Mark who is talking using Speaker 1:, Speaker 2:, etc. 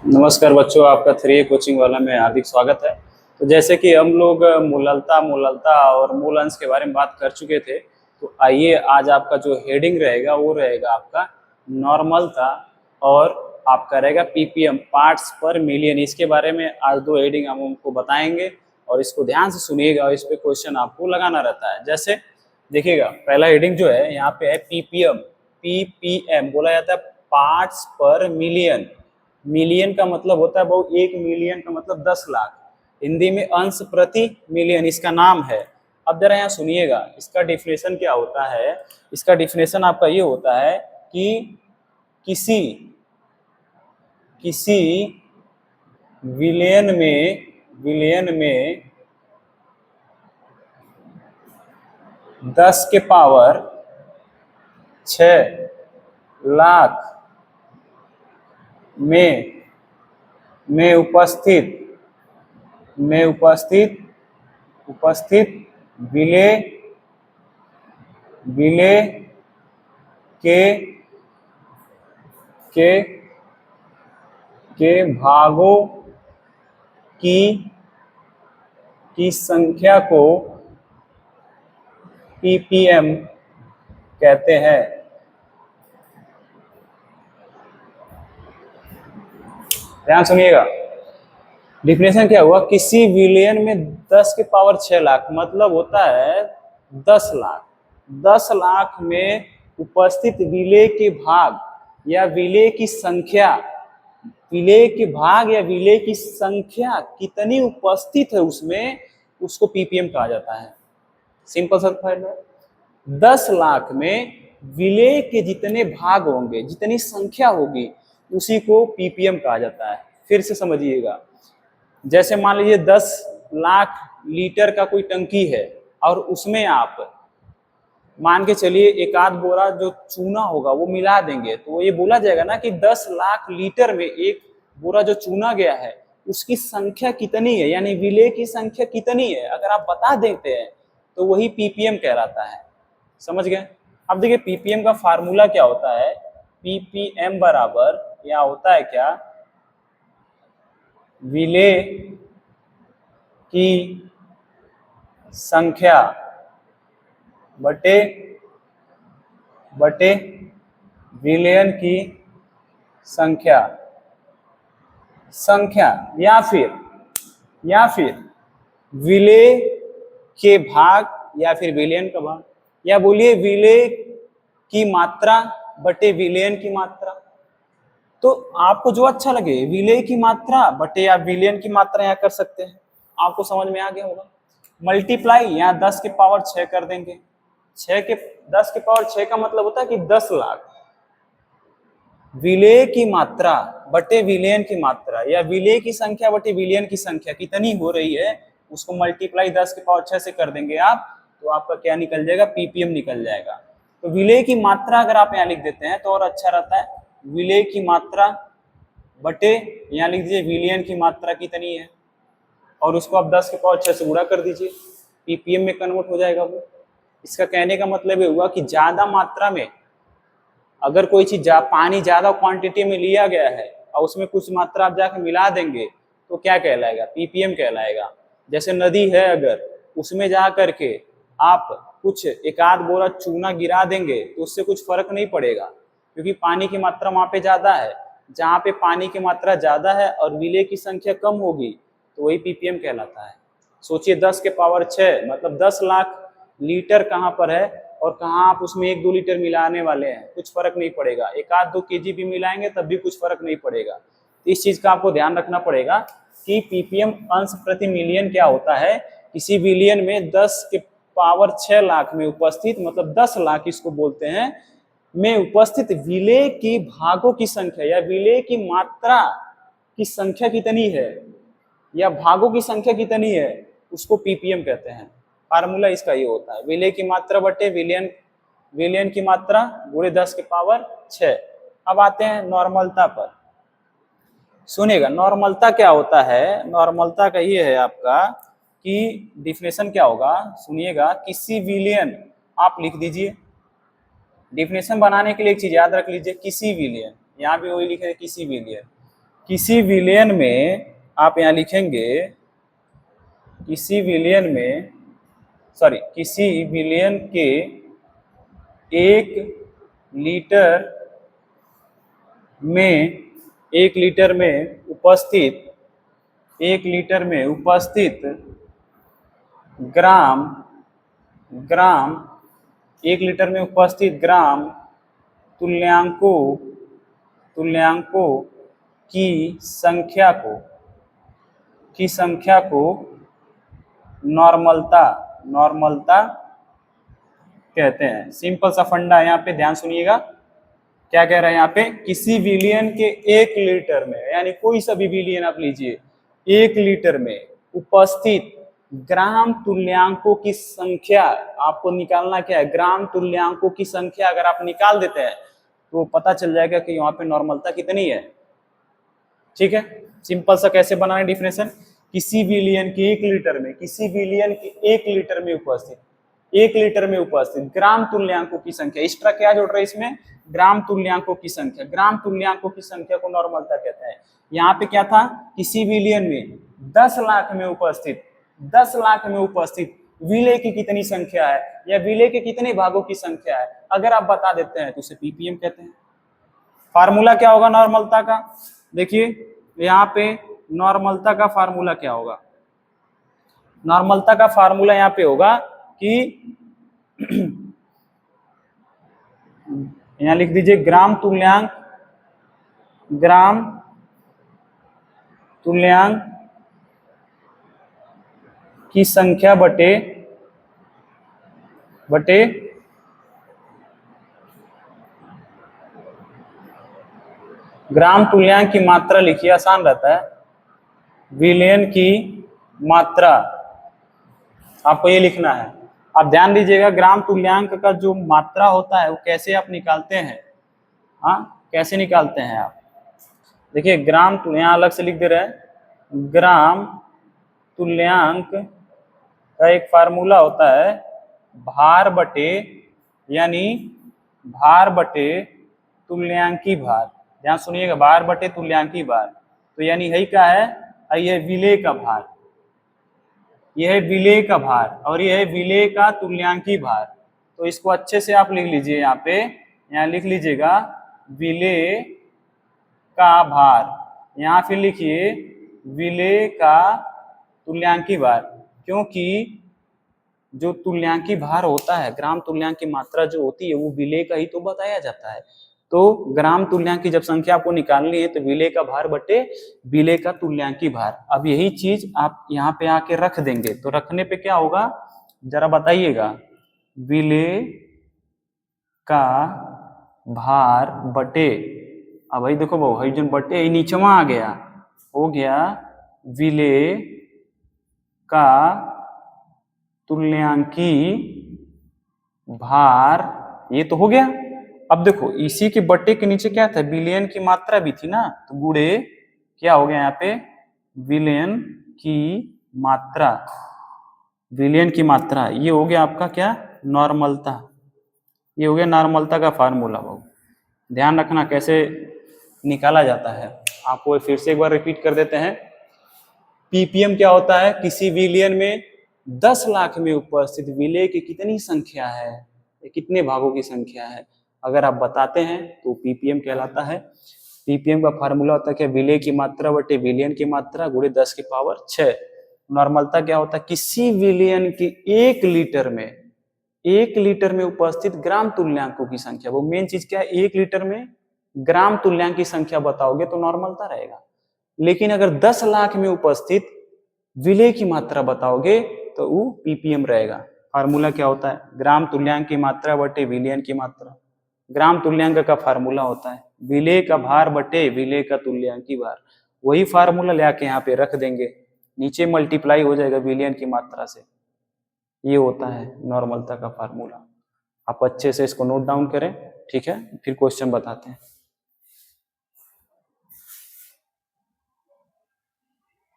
Speaker 1: नमस्कार बच्चों, आपका 3A कोचिंग वाला में हार्दिक स्वागत है। तो जैसे कि हम लोग मूललता और मूल अंश के बारे में बात कर चुके थे, तो आइए आज आपका जो हेडिंग रहेगा वो रहेगा आपका नॉर्मलता और आपका रहेगा पीपीएम, पार्ट्स पर मिलियन। इसके बारे में आज दो हेडिंग हम उनको बताएंगे और इसको ध्यान से सुनिएगा और इस पर क्वेश्चन आपको लगाना रहता है। जैसे देखिएगा, पहला हेडिंग जो है यहाँ पे है पीपीएम। पीपीएम बोला जाता है पार्ट्स पर मिलियन। मिलियन का मतलब होता है बहु 1 मिलियन का मतलब 10 लाख। हिंदी में अंश प्रति मिलियन इसका नाम है। अब जरा यहाँ सुनिएगा, इसका डिफिनेशन क्या होता है। इसका डिफिनेशन आपका ये होता है कि किसी किसी विलियन में 10 के पावर 6 लाख में उपस्थित विलेय के के के भागों की संख्या को पीपीएम कहते हैं। ध्यान सुनिएगा, डिफिनेशन क्या हुआ। किसी विलियन में 10 के पावर 6 लाख मतलब होता है 10 लाख। 10 लाख में उपस्थित विलेय के भाग या विलेय की संख्या, विलेय के भाग या विलेय की संख्या कितनी उपस्थित है उसमें, उसको पीपीएम कहा जाता है। सिंपल सा फॉर्मूला, 10 लाख में विलेय के जितने भाग होंगे, जितनी संख्या होगी, उसी को पीपीएम कहा जाता है। फिर से समझिएगा, जैसे मान लीजिए 10 लाख लीटर का कोई टंकी है और उसमें आप मान के चलिए एक आध बोरा जो चूना होगा वो मिला देंगे, तो ये बोला जाएगा ना कि 10 लाख लीटर में एक बोरा जो चुना गया है उसकी संख्या कितनी है, यानी विलेय की संख्या कितनी है। अगर आप बता देते हैं तो वही पीपीएम कहलाता है। समझ गए। अब देखिए पीपीएम का फार्मूला क्या होता है। पीपीएम बराबर यहाँ होता है क्या, विलेय की संख्या बटे विलियन की संख्या या फिर विलेय के भाग या फिर विलियन का भाग, या बोलिए विलेय की मात्रा बटे विलियन की मात्रा। तो आपको जो अच्छा लगे, विलेय की मात्रा बटे या विलियन की मात्रा यहाँ कर सकते हैं। आपको समझ में आ गया होगा। मल्टीप्लाई यहाँ 10 के पावर 6 कर देंगे। 10 के पावर 6 का मतलब होता है कि 10 लाख। विलेय की मात्रा बटे विलियन की मात्रा या विलेय की संख्या बटे विलियन की संख्या कितनी हो रही है, उसको मल्टीप्लाई 10 के पावर 6 से कर देंगे आप, तो आपका क्या निकल जाएगा, पीपीएम निकल जाएगा। तो विलेय की मात्रा अगर आप यहाँ लिख देते हैं तो और अच्छा रहता है। विलेय की मात्रा बटे यहाँ लिख दीजिए विलियन की मात्रा कितनी है, और उसको आप 10 के पावर 6 से गुणा कर दीजिए, पीपीएम में कन्वर्ट हो जाएगा वो। इसका कहने का मतलब ये हुआ कि ज्यादा मात्रा में अगर कोई चीज पानी ज्यादा क्वांटिटी में लिया गया है और उसमें कुछ मात्रा आप जाकर मिला देंगे तो क्या कहलाएगा, पीपीएम कहलाएगा। जैसे नदी है, अगर उसमें जा करके आप कुछ एक आध बोरा चूना गिरा देंगे तो उससे कुछ फर्क नहीं पड़ेगा, क्योंकि पानी की मात्रा वहां पे ज्यादा है। जहाँ पे पानी की मात्रा ज्यादा है और विलेय की संख्या कम होगी तो वही पीपीएम कहलाता है। सोचिए 10 के पावर 6 मतलब 10 लाख लीटर कहाँ पर है और कहाँ आप उसमें 1-2 लीटर मिलाने वाले हैं, कुछ फर्क नहीं पड़ेगा। 1-2 केजी भी मिलाएंगे तब भी कुछ फर्क नहीं पड़ेगा। इस चीज का आपको ध्यान रखना पड़ेगा कि पीपीएम अंश प्रति मिलियन क्या होता है। किसी विलियन में 10 के पावर 6 लाख में उपस्थित मतलब 10 लाख इसको बोलते हैं, में उपस्थित विलेय की भागों की संख्या या विलेय की मात्रा की संख्या कितनी है या भागों की संख्या कितनी है, उसको पीपीएम कहते हैं। फार्मूला इसका ये होता है, विलेय की मात्रा बटे विलियन की मात्रा गुणे 10 के पावर 6। अब आते हैं नॉर्मलता पर। सुनिएगा, नॉर्मलता क्या होता है। नॉर्मलता का ये है आपका कि डिफिनेशन क्या होगा, सुनिएगा। किसी विलियन, आप लिख दीजिए, डिफिनेशन बनाने के लिए एक चीज याद रख लीजिए, किसी विलियन, यहाँ भी वही लिखे किसी विलियन किसी विलयन में आप यहाँ लिखेंगे किसी विलयन में किसी विलयन के 1 लीटर में 1 लीटर में उपस्थित 1 लीटर में उपस्थित ग्राम 1 लीटर में उपस्थित ग्राम तुल्यांकों की संख्या को नॉर्मलता कहते हैं। सिंपल सा फंडा है, यहाँ पे ध्यान सुनिएगा। क्या कह रहा है यहाँ पे? किसी विलयन के 1 लीटर में, यानी कोई सा भी विलयन आप लीजिए, 1 लीटर में उपस्थित ग्राम तुल्यांकों की संख्या आपको निकालना क्या है? ग्राम तुल्यांकों की संख्या अगर आप निकाल देते हैं तो पता चल जाएगा कि यहाँ पे नॉर्मलता कितनी है। ठीक है, सिंपल सा कैसे बनाना है डिफिनेशन? किसी विलयन के 1 लीटर में, किसी विलयन के 1 लीटर में उपस्थित 1 लीटर में उपस्थित ग्राम तुल्यांकों की संख्या, एक्स्ट्रा क्या जोड़ रहे हैं इसमें? ग्राम तुल्यांकों की संख्या। ग्राम तुल्यांकों की संख्या को नॉर्मलता कहते हैं। यहाँ पे क्या था? किसी विलयन में 10 लाख में उपस्थित विलय की कितनी संख्या है या विलय के कितने भागों की संख्या है, अगर आप बता देते हैं तो उसे पीपीएम कहते हैं। फार्मूला क्या होगा नॉर्मलता का? देखिए यहाँ पे नॉर्मलता का फार्मूला क्या होगा? नॉर्मलता का फार्मूला यहाँ पे होगा कि यहाँ लिख दीजिए ग्राम तुल्यांक की संख्या बटे ग्राम तुल्यांक की मात्रा लिखिए, आसान रहता है। विलयन की मात्रा आपको ये लिखना है। आप ध्यान दीजिएगा, ग्राम तुल्यांक का जो मात्रा होता है वो कैसे आप निकालते हैं? हाँ, कैसे निकालते हैं आप? देखिए ग्राम यहाँ अलग से लिख दे रहे हैं। ग्राम तुल्यांक का एक फार्मूला होता है भार बटे तुल्यांकी भार। ध्यान सुनिएगा, भार बटे तुल्यांकी भार। तो यानी यही क्या है? यह विलय का भार, यह है विलय का भार और यह है विलय का तुल्यांकी भार। तो इसको अच्छे से आप लिख लीजिए। यहाँ लिख लीजिएगा विलय का भार, यहाँ फिर लिखिए विलय का तुल्यांकी भार, क्योंकि जो तुल्यांकी भार होता है, ग्राम तुल्यांक की मात्रा जो होती है वो विलय का ही तो बताया जाता है। तो ग्राम तुल्यांक की जब संख्या आपको निकालनी है तो विलय का भार बटे विलय का तुल्यांकी भार। अब यही चीज आप यहाँ पे आके रख देंगे तो रखने पे क्या होगा जरा बताइएगा? विलय का भार बटे, अब भाई देखो बहु हाइजन बटे नीचवा आ गया, हो गया विलय का तुल्यांकी भार, ये तो हो गया। अब देखो इसी के बट्टे के नीचे क्या था? विलयन की मात्रा भी थी ना, तो गुणे क्या हो गया यहाँ पे? विलयन की मात्रा, विलयन की मात्रा, ये हो गया आपका क्या? नॉर्मलता। ये हो गया नॉर्मलता का फार्मूला। बहु ध्यान रखना कैसे निकाला जाता है। आपको फिर से एक बार रिपीट कर देते हैं। पीपीएम क्या होता है? किसी विलयन में 10 लाख में उपस्थित विलय की कितनी संख्या है, कितने भागों की संख्या है, अगर आप बताते हैं तो पीपीएम कहलाता है। पीपीएम का फार्मूला होता है क्या? विलय की मात्रा बटे विलयन की मात्रा गुणे 10 की पावर 6। नॉर्मलता क्या होता है? किसी विलयन की 1 लीटर में उपस्थित ग्राम तुल्यांकों की संख्या। वो मेन चीज क्या है? 1 लीटर में ग्राम तुल्यांक की संख्या बताओगे तो नॉर्मलता रहेगा। लेकिन अगर 10 लाख में उपस्थित विलय की मात्रा बताओगे तो वो पीपीएम रहेगा। फार्मूला क्या होता है? ग्राम तुल्यांक की मात्रा बटे विलयन की मात्रा। ग्राम तुल्यांक का फार्मूला होता है विलय का भार बटे विलय का तुल्यांकी भार। वही फार्मूला लेके यहाँ पे रख देंगे, नीचे मल्टीप्लाई हो जाएगा विलयन की मात्रा से। ये होता है नॉर्मलता का फार्मूला। आप अच्छे से इसको नोट डाउन करें, ठीक है? फिर क्वेश्चन बताते हैं।